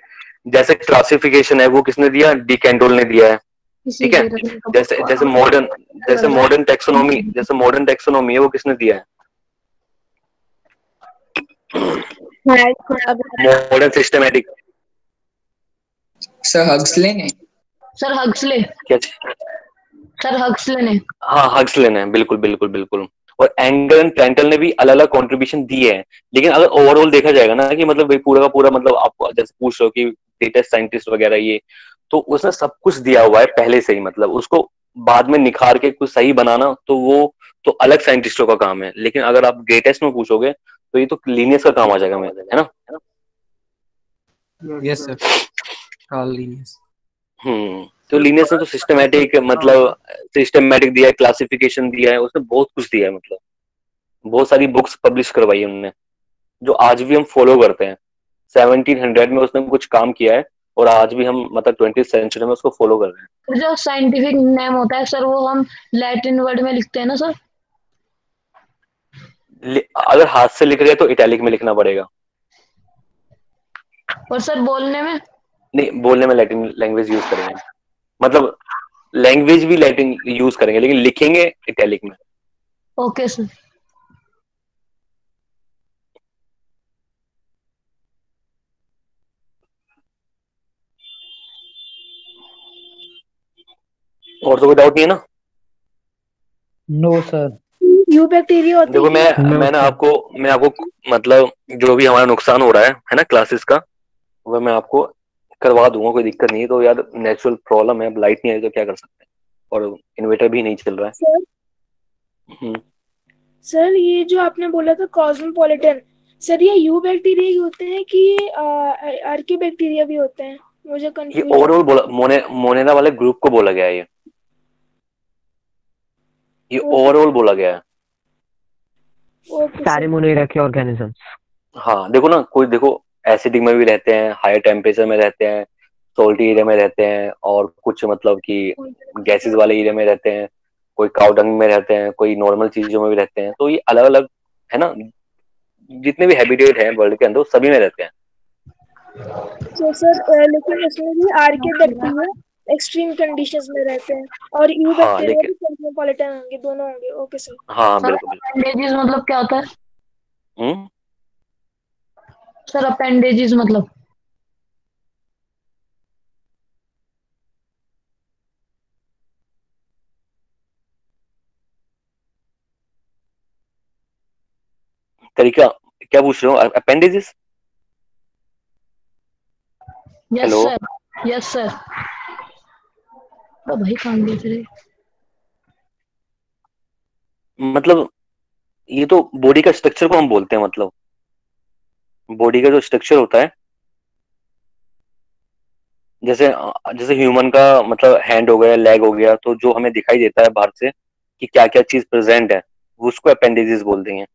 जैसे क्लासिफिकेशन है वो किसने दिया? डी कैंडोल ने दिया है। ठीक है, जैसे जैसे मॉडर्न टैक्सोनॉमी है वो किसने दिया है? Modern systematic.
सर हक्सले ने।
Sir Huxley.
क्या?
सर हक्सले ने।
हाँ, हक्सले ने, बिल्कुल बिल्कुल बिल्कुल। और एंगल एंड प्रेंटल ने भी अलग अलग कंट्रीब्यूशन दिए हैं। लेकिन अगर ओवरऑल देखा जाएगा ना, कि मतलब पूरा का पूरा, मतलब आप जैसे पूछ रहे हो कि ग्रेटेस्ट साइंटिस्ट वगैरह ये, तो उसने सब कुछ दिया हुआ है पहले से ही, मतलब उसको बाद में निखार के कुछ सही बनाना तो वो तो अलग साइंटिस्टों का काम है। लेकिन अगर आप ग्रेटेस्ट में पूछोगे तो ये तो लीनियस का काम आ जाएगा मेरे, है ना?
Yes sir, Karl Linnaeus.
तो लीनियस ने तो सिस्टमैटिक दिया है, क्लासिफिकेशन दिया है, उसने बहुत कुछ दिया है, मतलब बहुत सारी बुक्स पब्लिश करवाई है उन्होंने, जो आज भी हम फॉलो करते हैं। 1700 में उसने कुछ काम किया है, और आज भी हम मतलब 20th सेंचुरी में उसको फॉलो कर रहे हैं।
जो साइंटिफिक नेम होता है सर वो हम लैटिन वर्ड में लिखते हैं ना सर?
अगर हाथ से लिख रहे हैं तो इटैलिक में लिखना पड़ेगा।
और सर बोलने में?
नहीं, बोलने में लैटिन लैंग्वेज यूज करेंगे, मतलब लैंग्वेज भी लैटिन यूज करेंगे लेकिन लिखेंगे इटैलिक में।
Okay sir.
और तो कोई डाउट नहीं है ना?
No sir.
यू बैक्टीरिया होते
देखो
हैं कि
नो सर।
मैं आपको मतलब जो भी हमारा नुकसान हो रहा है ना क्लासेस का, वो मैं आपको करवा दूंगा, कोई दिक्कत नहीं है। तो यार नेचुरल प्रॉब्लम है, अब लाइट नहीं आई तो क्या कर सकते हैं, और इन्वर्टर भी नहीं चल रहा है।
सर?
हम्म।
सर ये जो आपने बोला था कॉस्मोपॉलिटन, सर ये यू बैक्टीरिया ही होते हैं कि आर्की बैक्टीरिया भी होते हैं? मुझे
ये
कंफ्यूजन।
ओवरऑल बोला, मोनेरा वाले ग्रुप को बोला गया है, ये
ओके
ओवरऑल बोला गया है।
ओके
सारे
सर।
मोनेरा के ऑर्गेनिजम्स।
हाँ देखो ना, कोई देखो एसिडिक में भी रहते हैं, हायर टेम्परेचर में रहते हैं, सोल्टी एरिया में रहते हैं, और कुछ मतलब कि गैसेस वाले एरिया में रहते हैं, कोई काउडंग में रहते हैं, कोई नॉर्मल चीजों में भी रहते हैं। तो ये अलग अलग है ना, जितने भी हैबिटेट है वर्ल्ड के अंदर वो सभी में रहते हैं।
तो सर लेकिन उसमें भी आर्के बैक्टीरिया एक्सट्रीम कंडीशंस में रहते हैं और यू
हाँ
बैक्टीरिया
लेकिन
भी कॉस्मोपॉलिटन होंगे, दोनों होंगे। Okay sir.
हाँ
सर
बिल्कुल बिल्कुल।
अपेंडेजेस मतलब क्या होता है?
हम्म।
सर अपेंडेजेस मतलब?
तरीका क्या पूछ रहे हो, appendages?
Yes
hello.
Sir. Yes sir. तो भाई काम देख रहे।
मतलब ये तो बॉडी का स्ट्रक्चर को हम बोलते हैं, मतलब बॉडी का जो स्ट्रक्चर होता है, जैसे जैसे ह्यूमन का मतलब हैंड हो गया, लेग हो गया, तो जो हमें दिखाई देता है बाहर से कि क्या क्या चीज प्रेजेंट है, वो उसको अपेंडेजेस बोलते हैं,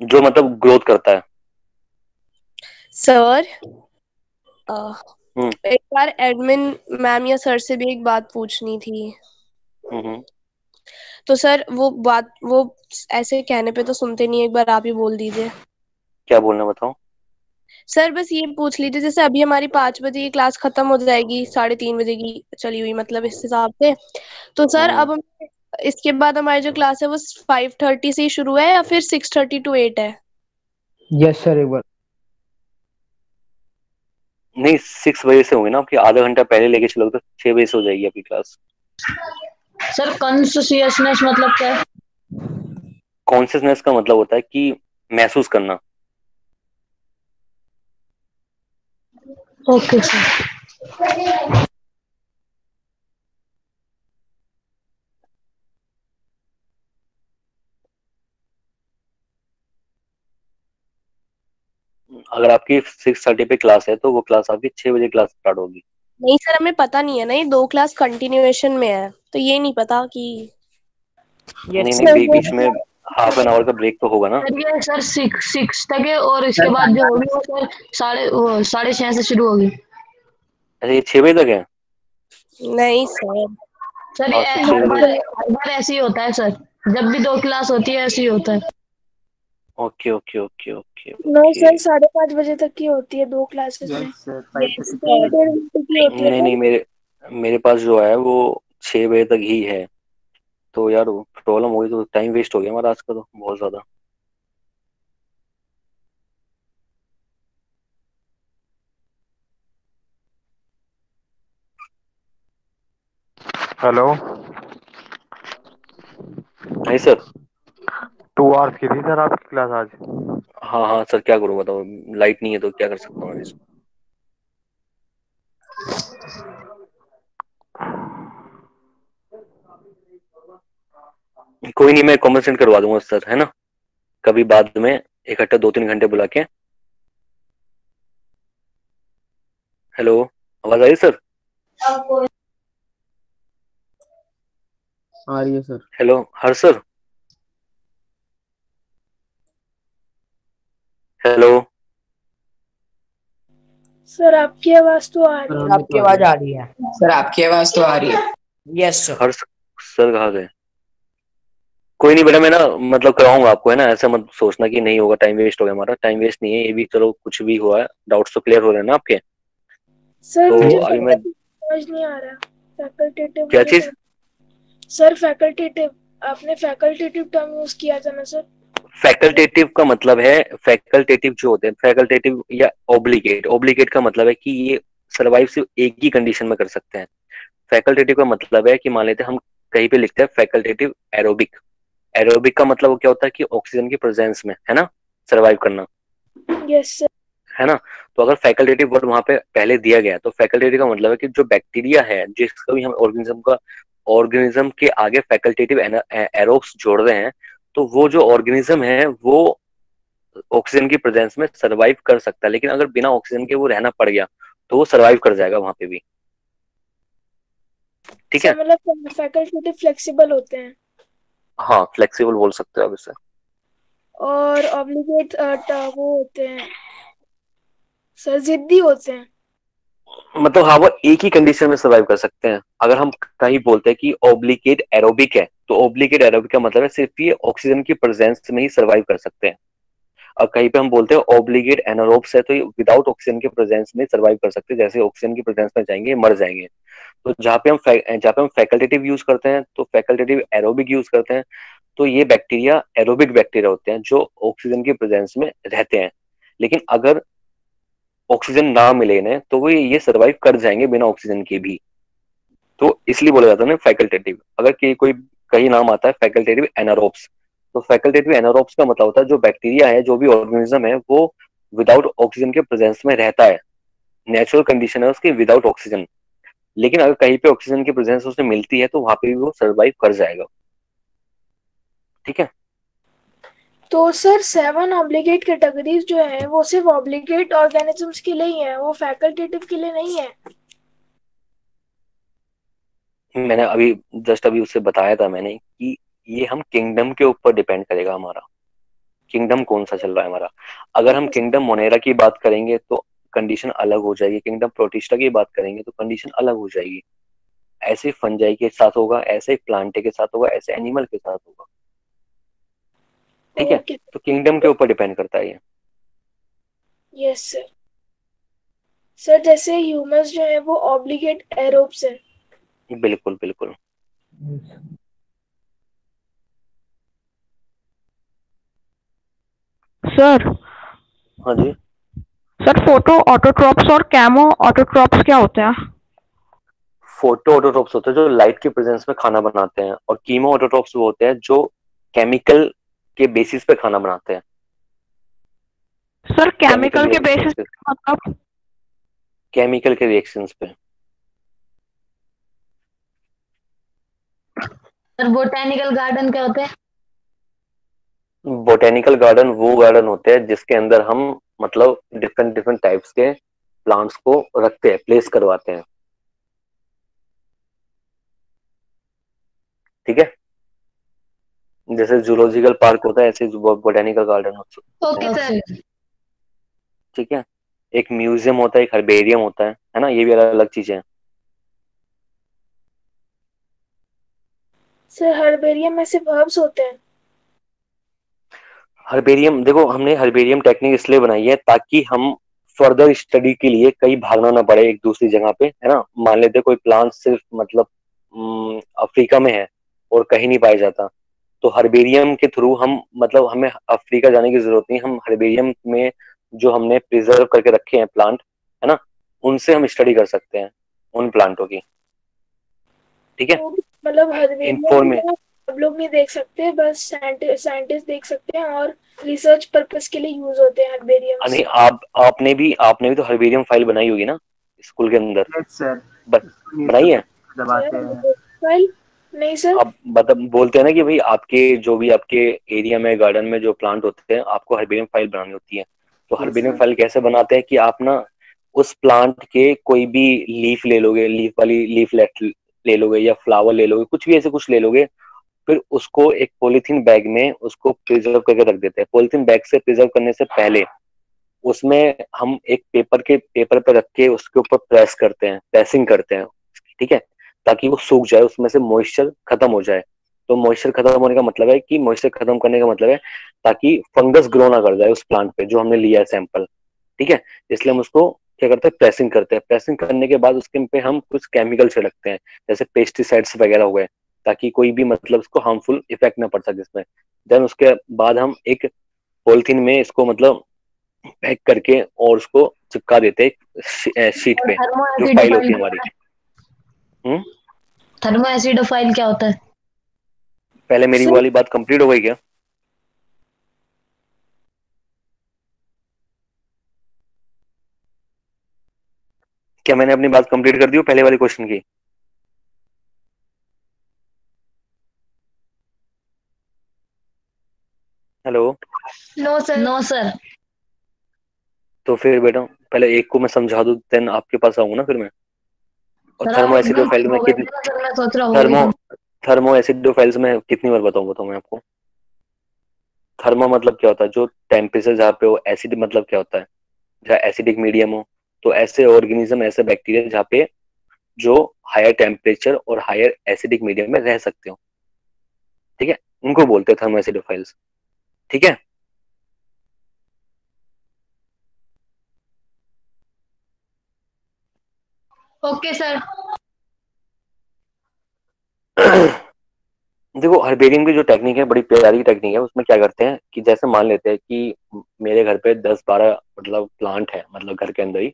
जो मतलब ग्रोथ करता है।
सर
हम्म
एक बार एडमिन मैम या सर से भी एक बात पूछनी थी।
हम्म।
तो सर वो ऐसे कहने पे तो सुनते नहीं, एक बार आप ही बोल दीजिए।
क्या बोलना बताओ।
सर बस ये पूछ लीजिए, जैसे अभी हमारी 5 बजे की क्लास खत्म हो जाएगी, 3:30 बजे की चली हुई मतलब इस हिसाब से। तो सर
हम्म।
अब इसके बाद हमारी जो क्लास है वो 5:30 से ही शुरू है या फिर 6:30 to 8 है?
यस सर एक बार।
नहीं, 6 बजे से होंगे ना आपकी, आधा घंटा पहले लेके चलोगे तो 6 बजे से हो जाएगी आपकी क्लास।
सर कॉन्शियसनेस मतलब क्या है?
कॉन्शियसनेस का मतलब होता है कि महसूस करना।
Okay sir.
अगर आपकी 6:30 पे क्लास है तो वो क्लास आपकी 6 बजे क्लास स्टार्ट होगी।
नहीं सर, हमें पता नहीं है ना, ये 2 क्लास कंटिन्यूएशन में है, तो ये नहीं पता कि
यस
नहीं नहीं,
सर वो
बीच में हाफ एन आवर का ब्रेक तो होगा ना।
सर ये सर सिक्स सिक्स तक है और इसके बाद जो होगी वो सर 6:30 से शुरू होगी।
अच्छा, ये 6 बजे तक है।
नहीं सर।
सर ये
हाँ तो छह
हर बार
बजे
हर बार ऐसे ही होता है सर। जब भी 2 क्लास होती है ऐसे ही होता है।
Okay okay okay okay
no
okay.
Sir, 5:30 बजे तक की होती है 2 क्लासेस में।
Yes sir,
yes
5:30
sir.
डेढ़
PM।
डेढ़ घंटे की होती है
नहीं नहीं,
सर।
मेरे पास जो है वो 6 बजे तक ही है। तो यार प्रॉब्लम होगी तो टाइम वेस्ट हो गया हमारा आज का तो बहुत ज्यादा।
हेलो।
नहीं सर।
2 आवर्स की थी सर आपकी क्लास आज।
हाँ हाँ सर, क्या करूँ बताओ, लाइट नहीं है तो क्या कर सकता हूँ अभी इसमें। कोई नहीं, मैं कॉम्पनसेट करवा दूंगा सर, है ना, कभी बाद में इकट्ठा 2-3 घंटे बुला के। हेलो, आवाज आई सर?
आ रही है सर।
हेलो हर सर। हेलो।
सर आपकी आवाज तो आ रही है।
आपकी आवाज आ रही है।
सर आपकी आवाज तो आ रही है।
Yes sir.
हर्ष सर कहाँ गए? कोई नहीं बेटा, मैं ना मतलब कराऊंगा आपको, है ना, ऐसा मत सोचना कि नहीं होगा, टाइम वेस्ट हो गया हमारा, टाइम वेस्ट नहीं है ये भी, चलो कुछ भी हुआ है, डाउट्स तो क्लियर हो रहे हैं ना आपके?
सर
तो
मुझे
अभी मैं
समझ नहीं आ रहा। फैकल्टेटिव
क्या
मुझे
चीज?
सर फैकल्टेटिव, आपने फैकल्टेटिव टर्म यूज किया था ना सर?
फैकल्टेटिव का मतलब है, फैकल्टेटिव जो होते हैं, फैकल्टेटिव या ओब्लिगेट, ओब्लिगेट का मतलब है कि ये सर्वाइव सिर्फ एक ही कंडीशन में कर सकते हैं। फैकल्टेटिव का मतलब है कि मान लेते हैं हम कहीं पे लिखते हैं फैकल्टेटिव एरोबिक, एरोबिक का मतलब वो क्या होता है कि ऑक्सीजन की प्रेजेंस में, है ना, सर्वाइव करना,
यस सर।
है ना। तो अगर फैकल्टेटिव वर्ड वहां पे पहले दिया गया है, तो फैकल्टेटिव का मतलब है कि जो बैक्टीरिया है, जिसका भी हम ऑर्गेनिज्म का, ऑर्गेनिज्म के आगे फैकल्टेटिव एरोब्स जोड़ रहे हैं, तो वो जो ऑर्गेनिज्म है वो ऑक्सीजन की प्रेजेंस में सरवाइव कर सकता है। लेकिन अगर बिना ऑक्सीजन के वो रहना पड़ गया तो वो सरवाइव कर जाएगा वहां पे भी। ठीक
सर
है,
मतलब फैकल्टेटिव फ्लेक्सिबल होते हैं
हाँ फ्लेक्सिबल बोल सकते हो आप इसे।
और ऑब्लिगेट वो होते हैं सर, जिद्दी होते हैं।
मतलब हाँ, वो एक ही कंडीशन में सर्वाइव कर सकते हैं। अगर हम कहीं बोलते हैं कि ओब्लिगेट एरोबिक है, तो ओब्लिगेट एरोबिक का मतलब है सिर्फ ये ऑक्सीजन की प्रेजेंस में ही सर्वाइव कर सकते हैं। और कहीं पे हम बोलते हैं ओब्लिगेट एनारोब्स है, तो ये विदाउट ऑक्सीजन के प्रेजेंस में सर्वाइव कर सकते हैं, जैसे ऑक्सीजन की प्रेजेंस में जाएंगे मर जाएंगे। तो जहाँ पे हम फैकल्टेटिव यूज करते हैं, तो फैकल्टेटिव एरोबिक यूज करते हैं, तो ये बैक्टीरिया एरोबिक बैक्टीरिया होते हैं जो ऑक्सीजन की प्रेजेंस में रहते हैं। लेकिन अगर ऑक्सीजन ना मिले इन्हें, तो वो ये सर्वाइव कर जाएंगे बिना ऑक्सीजन के भी। तो इसलिए बोला जाता है ना फैकल्टेटिव। अगर कोई कहीं नाम आता है फैकल्टेटिव एनारोब्स, तो फैकल्टेटिव एनारोब्स का मतलब होता है जो बैक्टीरिया है, जो भी ऑर्गेनिज्म है, वो विदाउट ऑक्सीजन के प्रेजेंस में रहता है, नेचुरल कंडीशन है उसकी विदाउट ऑक्सीजन। लेकिन अगर कहीं पे ऑक्सीजन की प्रेजेंस उसे मिलती है तो वहां पे भी वो सर्वाइव कर जाएगा। ठीक है।
तो सर 7 ऑब्लिगेट कैटेगरीज जो है वो सिर्फ ऑब्लिगेट ऑर्गेनिजम्स के लिए ही है, वो फैकल्टेटिव के लिए नहीं है?
मैंने अभी जस्ट अभी उससे बताया था मैंने कि ये हम किंगडम के ऊपर डिपेंड करेगा हमारा, किंगडम कौन सा चल रहा है हमारा। अगर हम
ओके सर।
किंगडम मोनेरा की बात करेंगे तो कंडीशन अलग हो जाएगी, किंगडम प्रोटिस्टा की बात करेंगे तो कंडीशन अलग हो जाएगी। ऐसे फंजाई के साथ होगा, ऐसे प्लांटे के साथ होगा, ऐसे एनिमल के साथ होगा। ठीक है,
ओके
तो किंगडम के ऊपर डिपेंड करता है ये।
Yes sir. सर जैसे ह्यूमंस जो है वो ऑब्लिगेट एरोब्स हैं।
बिल्कुल बिल्कुल।
सर
हाँ जी।
सर फोटो ऑटोट्रॉप्स और कैमो ऑटोट्रॉप्स क्या होते हैं?
फोटो ऑटोट्रॉप्स होते हैं जो लाइट के प्रेजेंस में खाना बनाते हैं, और कीमो ऑटोट्रॉप्स वो होते हैं जो केमिकल के बेसिस पे खाना बनाते हैं।
सर
केमिकल
केमिकल के
रिएक्शंस
बेसिस
पे,
मतलब?
केमिकल के रिएक्शंस पे।
सर बोटेनिकल गार्डन क्या होते हैं?
बोटेनिकल गार्डन वो गार्डन होते हैं जिसके अंदर हम मतलब डिफरेंट डिफरेंट टाइप्स के प्लांट्स को रखते हैं, प्लेस करवाते हैं। ठीक है, जैसे जूलॉजिकल पार्क होता है, ऐसे बोटेनिकल गार्डन होते
ओके
हैं।
सर।
ठीक है, एक म्यूजियम होता है, एक हर्बेरियम होता है ना, ये भी अलग अलग चीजें हैं।
सर हर्बेरियम में सिर्फ हर्ब्स होते हैं?
हर्बेरियम देखो, हमने हर्बेरियम टेक्निक इसलिए बनाई है ताकि हम फर्दर स्टडी के लिए कहीं भागना ना पड़े एक दूसरी जगह पे, है ना। मान लेते कोई प्लांट सिर्फ मतलब अफ्रीका में है और कहीं नहीं पाया जाता, तो हर्बेरियम के थ्रू हम मतलब हमें अफ्रीका जाने की जरूरत नहीं, हम हर्बेरियम में जो हमने प्रिजर्व करके रखे हैं प्लांट, है ना, उनसे हम स्टडी कर सकते हैं उन प्लांटों की। ठीक है,
तो मतलब हर्बेरियम
इन्फॉर्मे
को सब लोग नहीं देख सकते, बस साइंटिस्ट देख सकते हैं और रिसर्च पर्पस के लिए यूज होते हैं हर्बेरियम्स।
नहीं, आपने भी तो हर्बेरियम फाइल बनाई होगी ना स्कूल के अंदर,
यस सर,
बनाई है।
दबाते हैं।
फाइल नहीं सर।
अब मतलब बोलते हैं ना कि भाई आपके जो भी आपके एरिया में गार्डन में जो प्लांट होते हैं आपको हर्बेरियम फाइल बनानी होती है। तो
यस
हर्बेरियम
सर।
फाइल कैसे बनाते हैं कि आप ना उस प्लांट के कोई भी लीफ ले लोगे, लीफ वाली लीफ ले लोगे, या फ्लावर ले लोगे, कुछ भी ऐसे कुछ ले लोगे, फिर उसको एक पॉलीथीन बैग में उसको प्रिजर्व करके रख देते हैं। पॉलीथीन बैग से प्रिजर्व करने से पहले उसमें हम एक पेपर पे रख के उसके ऊपर प्रेस करते हैं, प्रेसिंग करते हैं, ठीक है, ताकि वो सूख जाए, उसमें से मॉइस्चर खत्म हो जाए। तो मॉइस्चर खत्म होने का मतलब है कि मॉइस्चर खत्म करने का मतलब है ताकि फंगस ग्रो ना कर जाए उस प्लांट पे जो हमने लिया है सैंपल, ठीक है। इसलिए हम उसको क्या करते हैं, प्रेसिंग करते हैं। प्रेसिंग करने के बाद उसके पे हम कुछ केमिकल छिड़कते हैं, जैसे पेस्टिसाइड्स वगैरह हो गए, ताकि कोई भी मतलब उसको हार्मफुल इफेक्ट ना पड़ सके इसमें। देन उसके बाद हम एक पॉलिथीन में इसको मतलब पैक करके और उसको चिपका देते हैं शीट
और
पे, जो फाइल होती है हमारी। हम्म
थर्मो एसिडोफाइल क्या होता है?
पहले मेरी
सर
वाली बात कंप्लीट हो गई क्या? क्या मैंने अपनी बात कंप्लीट कर दी हो पहले वाले क्वेश्चन की? Hello.
No sir. No sir.
तो फिर बेटा पहले एक को मैं समझा दूं, देन आपके पास आऊंगा ना फिर मैं। और
सर आप
थर्मो
एकदम
एसिडोफाइल में
हो गए
कितनी
थे ना सर, मैं सोच रहा हो भी
थर्मो
तुम।
थर्मो एसिडोफाइल्स में कितनी बार बताऊंगा तो मैं आपको। थर्मो मतलब क्या होता है, जो टेम्परेचर जहाँ पे हो, एसिड मतलब क्या होता है, जहाँ एसिडिक मीडियम हो। तो ऐसे ऑर्गेनिज्म, ऐसे बैक्टीरिया जहाँ पे जो हायर टेम्परेचर और हायर एसिडिक मीडियम में रह सकते हो, ठीक है, उनको बोलते हैं थर्मो एसिडोफाइल्स, ठीक है।
Okay sir.
देखो हर्बेरियम की जो टेक्निक है बड़ी प्यारी टेक्निक है। उसमें क्या करते हैं कि जैसे मान लेते हैं कि मेरे घर पे 10-12 मतलब प्लांट है, मतलब घर के अंदर ही,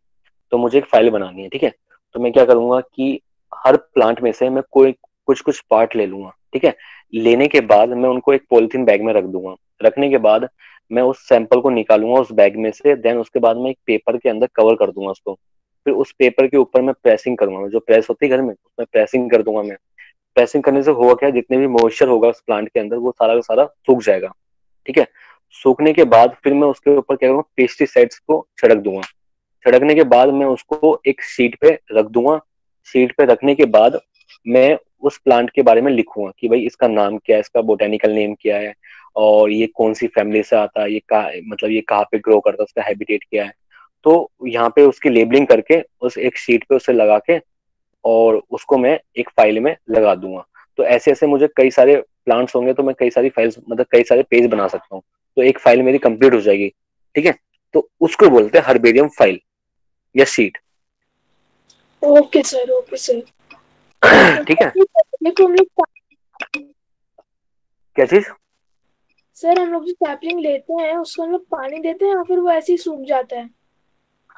तो मुझे एक फाइल बनानी है, ठीक है। तो मैं क्या करूंगा कि हर प्लांट में से मैं कोई कुछ कुछ पार्ट ले लूंगा, ठीक है। लेने के बाद मैं उनको एक पॉलिथीन बैग में रख दूंगा। रखने के बाद मैं उस सैंपल को निकालूंगा उस बैग में से। देन उसके बाद मैं एक पेपर के अंदर कवर कर दूंगा उसको। फिर उस पेपर के ऊपर मैं प्रेसिंग करूंगा, जो प्रेस होती है घर में, उसमें प्रेसिंग कर दूंगा मैं। प्रेसिंग करने से होगा क्या, जितने भी मॉइस्चर होगा उस प्लांट के अंदर वो सारा का सारा सूख जाएगा, ठीक है। सूखने के बाद फिर मैं उसके ऊपर क्या करूँगा, पेस्टिसाइड्स को छिड़क दूंगा। छिड़कने के बाद मैं उसको एक शीट पे रख दूंगा। शीट पे रखने के बाद मैं उस प्लांट के बारे में लिखूंगा कि भाई इसका नाम क्या है, इसका बोटेनिकल नेम क्या है, और ये कौन सी फैमिली से आता है, ये कहाँ मतलब ये कहाँ पे ग्रो करता है, उसका हैबिटेट क्या है। तो यहाँ पे उसकी लेबलिंग करके उस एक शीट पे उसे लगा के और उसको मैं एक फाइल में लगा दूंगा। तो ऐसे ऐसे मुझे कई सारे प्लांट्स होंगे तो मैं कई सारी फाइल्स मतलब कई सारे पेज बना सकता हूँ। तो एक फाइल मेरी कंप्लीट हो जाएगी, ठीक है। तो उसको बोलते हैं हर्बेरियम फाइल या sheet.
Okay sir, okay sir.
ठीक है।
देखो हम लोग
क्या चीज?
सर, हम लोग जो सैपलिंग लेते हैं उसको हम लोग पानी देते हैं या फिर वो ऐसे ही सूख जाता है?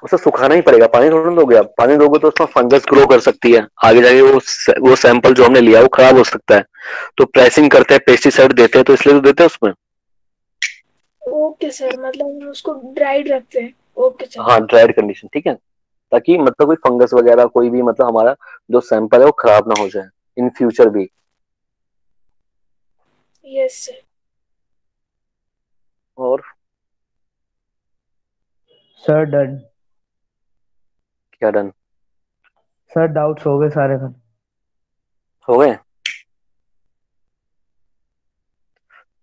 उसे सुखाना ही पड़ेगा, पानी थोड़ा ना दोगे आप। पानी दोगे तो उसमें फंगस ग्रो कर सकती है, आगे जाके वो सैंपल जो हमने लिया वो खराब हो सकता है। तो प्रेसिंग करते हैं, पेस्टिसाइड देते हैं, तो इसलिए तो देते हैं उसमें।
ओके सर, मतलब हम उसको ड्राइड रखते हैं। Okay sir.
हाँ ड्राइड कंडीशन, ठीक है, ताकि मतलब कोई फंगस वगैरह कोई भी मतलब हमारा जो सैंपल है वो खराब ना हो जाए इन फ्यूचर भी।
Yes sir.
और
सर डन।
क्या डन?
सर डाउट्स हो गए सारे खत्म।
हो गए?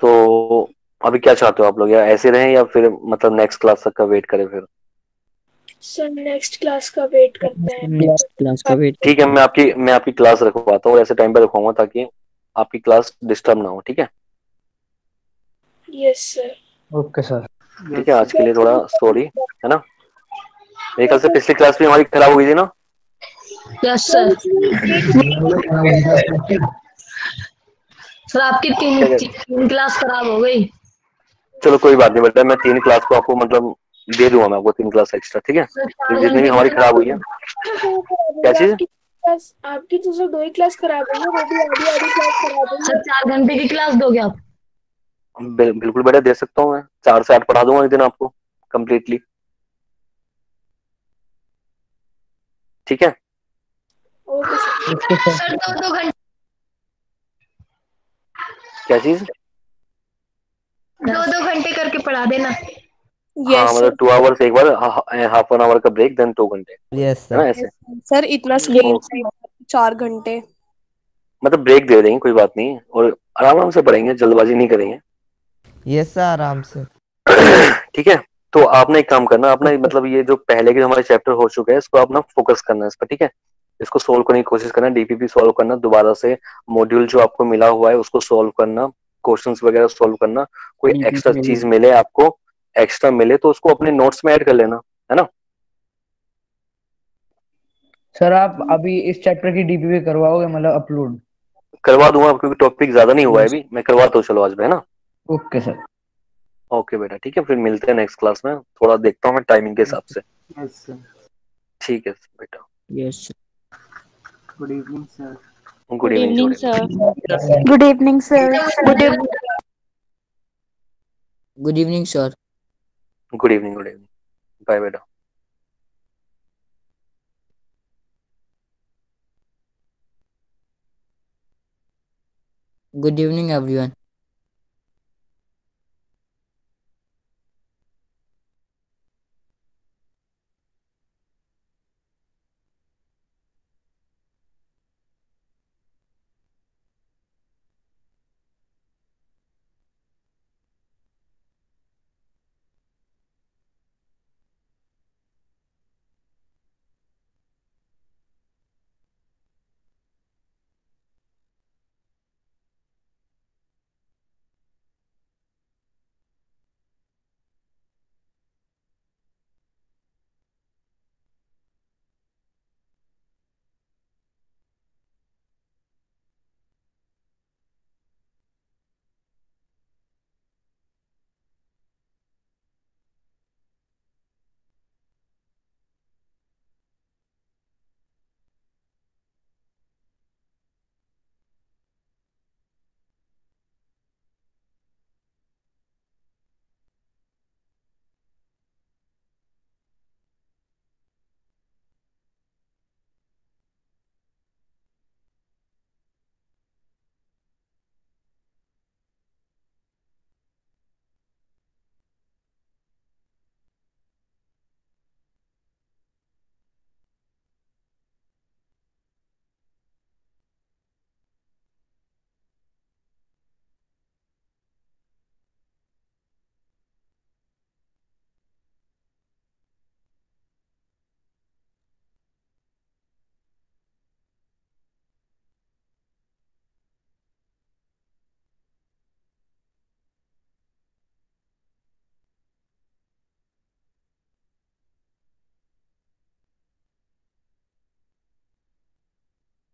तो अभी क्या चाहते हो आप लोग, या ऐसे रहें या फिर मतलब नेक्स्ट क्लास तक का वेट करें फिर?
सर नेक्स्ट क्लास का वेट करते हैं।
नेक्स्ट क्लास का वेट
ठीक है, मैं आपकी क्लास रखवाता हूँ और ऐसे टाइम पे रखवाऊंगा ताकि आपकी क्लास डिस्टर्ब ना हो, ठीक है।
Yes sir.
Okay sir.
ठीक है, आज के लिए थोड़ा सॉरी, है ना। मेरे ख्याल से पिछली क्लास भी हमारी खराब हुई थी ना।
Yes sir. सर आपकी तीन
क्या?
तीन क्लास खराब हो गई।
चलो कोई बात नहीं बेटा, मैं 3 क्लास को आपको मतलब दे दूंगा मैं आपको 3 क्लास एक्स्ट्रा, ठीक है।
सर
तो
4
जितनी भी
घंटे
हमारी
की
खराब हुई है। क्या चीज?
आपकी तो सर 2 ही क्लास खराब हुई है, वो भी आधी आधी क्लास खराब हुई
सर
है।
4 घंटे की क्लास दोगे आप?
बिल्कुल बेटा दे सकता हूँ मैं, 4 से 8 पढ़ा दूंगा एक दिन आपको कम्प्लीटली, ठीक है।
Okay sir.
Okay sir.
Sir 2-2 घंटे।
क्या चीज?
2-2 घंटे करके पढ़ा देना।
हाँ
यस
मतलब
सर।
2 आवर्स एक बार, हाफ एन आवर का ब्रेक, देन 2 घंटे,
यस
है ना
सर।
ऐसे।
सर इतना
ओ,
स्क्रीन 4 घंटे।
मतलब ब्रेक दे देंगे, कोई बात नहीं, और आराम आराम से पढ़ेंगे, जल्दबाजी नहीं करेंगे।
यस सर, आराम से।
ठीक है। तो आपने एक काम करना, अपना मतलब ये जो पहले के हमारे चैप्टर हो चुके हैं इसको अपना फोकस करना है इस पर, ठीक है। इसको सोल्व करने की कोशिश करना, डीपीपी सोल्व करना, दोबारा से मॉड्यूल जो आपको मिला हुआ है उसको सोल्व करना, क्वेश्चंस वगैरह सोल्व करना। कोई एक्स्ट्रा चीज मिले आपको, एक्स्ट्रा मिले तो उसको अपने नोट्स में ऐड कर लेना, है ना।
सर आप अभी इस चैप्टर की डीपीपी करवाओगे, मतलब अपलोड?
करवा दूंगा, क्योंकि टॉपिक ज्यादा नहीं हुआ है अभी, मैं करवाता हूँ चलो आज में, है ना।
Okay sir.
ओके बेटा, ठीक है, फिर मिलते हैं नेक्स्ट क्लास में, थोड़ा देखता हूँ मैं टाइमिंग के हिसाब से।
Yes sir.
ठीक है बेटा।
Yes.
Good evening sir.
Good evening.
Evening sir.
Good evening sir.
Good evening sir.
Good evening. Good evening. Bye बेटा।
Good evening everyone.